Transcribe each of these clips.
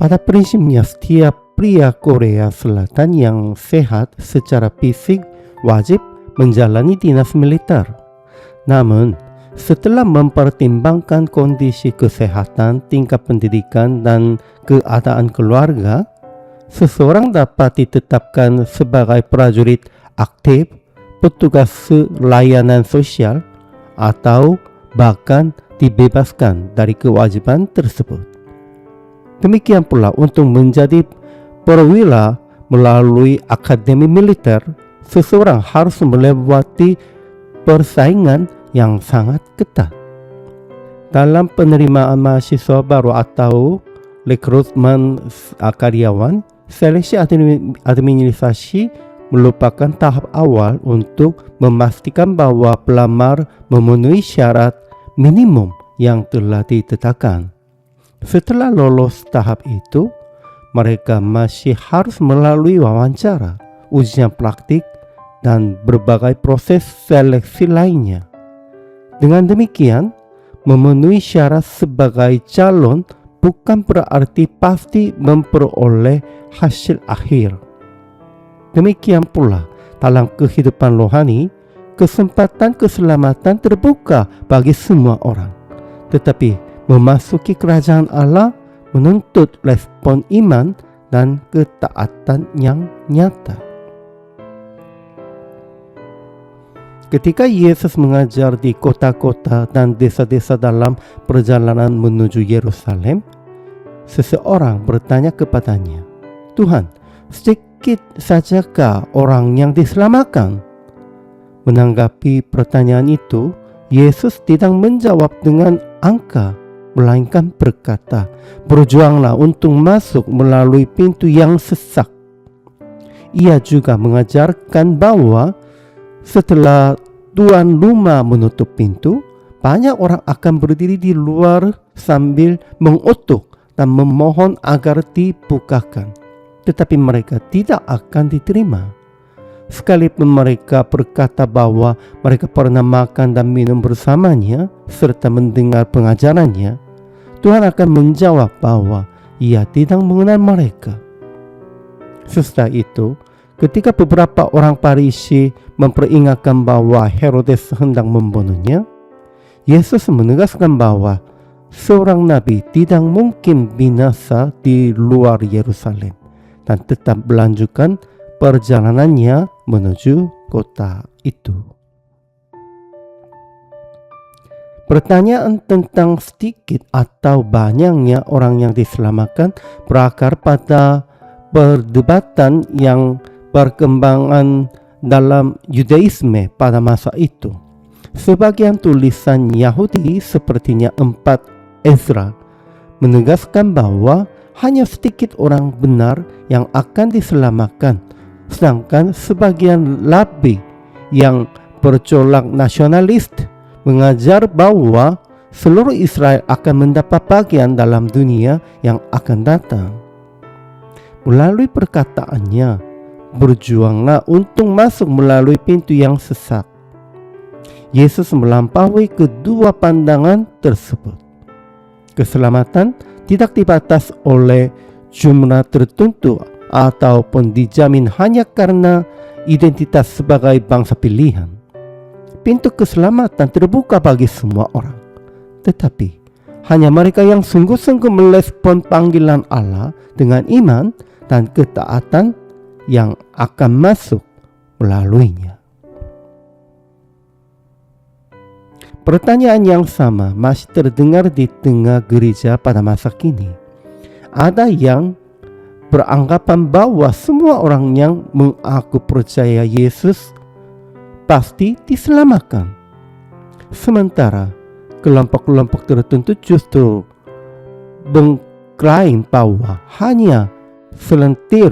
Pada prinsipnya setiap pria Korea Selatan yang sehat secara fisik wajib menjalani dinas militer. Namun, setelah mempertimbangkan kondisi kesehatan, tingkat pendidikan, dan keadaan keluarga, seseorang dapat ditetapkan sebagai prajurit aktif, petugas layanan sosial, atau bahkan dibebaskan dari kewajiban tersebut. Demikian pula untuk menjadi perwira melalui akademi militer, seseorang harus melewati persaingan yang sangat ketat. Dalam penerimaan mahasiswa baru atau rekrutmen karyawan, seleksi administrasi merupakan tahap awal untuk memastikan bahwa pelamar memenuhi syarat minimum yang telah ditetapkan. Setelah lolos tahap itu, mereka masih harus melalui wawancara, ujian praktik, dan berbagai proses seleksi lainnya. Dengan demikian, memenuhi syarat sebagai calon bukan berarti pasti memperoleh hasil akhir. Demikian pula dalam kehidupan rohani, kesempatan keselamatan terbuka bagi semua orang. Tetapi memasuki kerajaan Allah menuntut respon iman dan ketaatan yang nyata. Ketika Yesus mengajar di kota-kota dan desa-desa dalam perjalanan menuju Yerusalem, seseorang bertanya kepadanya, "Tuhan, sedikit sajakah orang yang diselamatkan?" Menanggapi pertanyaan itu, Yesus tidak menjawab dengan angka, melainkan berkata, "Berjuanglah untuk masuk melalui pintu yang sesak." Ia juga mengajarkan bahwa setelah tuan rumah menutup pintu, banyak orang akan berdiri di luar sambil mengutuk dan memohon agar dibukakan. Tetapi mereka tidak akan diterima. Sekalipun mereka berkata bahwa mereka pernah makan dan minum bersamanya serta mendengar pengajarannya, Tuhan akan menjawab bahwa Ia tidak mengenal mereka. Setelah itu, ketika beberapa orang Farisi memperingatkan bahwa Herodes hendak membunuhnya, Yesus menegaskan bahwa seorang nabi tidak mungkin binasa di luar Yerusalem dan tetap melanjutkan perjalanannya menuju kota itu. Pertanyaan tentang sedikit atau banyaknya orang yang diselamatkan berakar pada perdebatan yang berkembangan dalam Yudaisme pada masa itu. Sebagian tulisan Yahudi sepertinya 4 Ezra menegaskan bahwa hanya sedikit orang benar yang akan diselamatkan, sedangkan sebagian lebih yang bercolak nasionalis mengajar bahwa seluruh Israel akan mendapat bagian dalam dunia yang akan datang. Melalui perkataannya, "Berjuanglah untuk masuk melalui pintu yang sesak," Yesus melampaui kedua pandangan tersebut. Keselamatan tidak dibatas oleh jumlah tertentu ataupun dijamin hanya karena identitas sebagai bangsa pilihan. Pintu keselamatan terbuka bagi semua orang, tetapi hanya mereka yang sungguh-sungguh merespon panggilan Allah dengan iman dan ketaatan yang akan masuk melaluinya. Pertanyaan yang sama masih terdengar di tengah gereja pada masa kini. Ada yang beranggapan bahwa semua orang yang mengaku percaya Yesus pasti diselamatkan. Sementara kelompok-kelompok tertentu justru mengklaim bahwa hanya selentir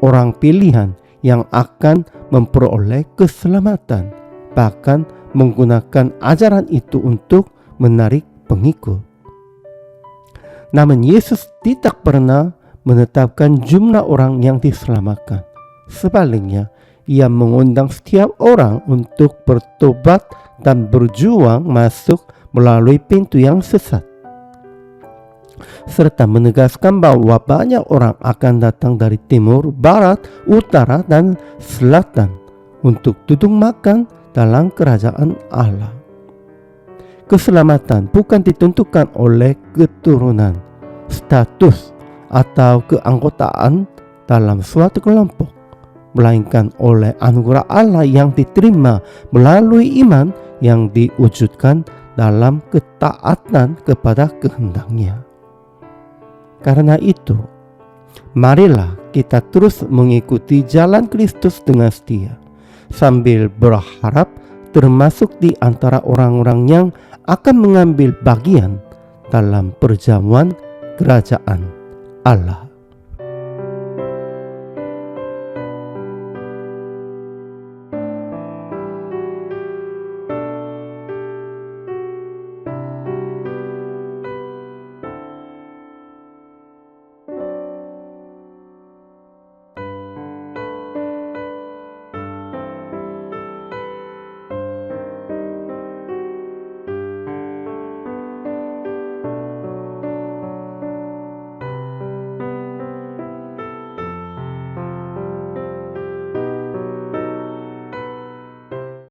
orang pilihan yang akan memperoleh keselamatan, bahkan menggunakan ajaran itu untuk menarik pengikut. Namun Yesus tidak pernah menetapkan jumlah orang yang diselamatkan. Sebaliknya, Ia mengundang setiap orang untuk bertobat dan berjuang masuk melalui pintu yang sesat. serta menegaskan bahwa banyak orang akan datang dari timur, barat, utara, dan selatan untuk duduk makan dalam kerajaan Allah. Keselamatan bukan ditentukan oleh keturunan, status, atau keanggotaan dalam suatu kelompok, melainkan oleh anugerah Allah yang diterima melalui iman yang diwujudkan dalam ketaatan kepada kehendak-Nya. Karena itu, marilah kita terus mengikuti jalan Kristus dengan setia, sambil berharap termasuk di antara orang-orang yang akan mengambil bagian dalam perjamuan kerajaan Allah.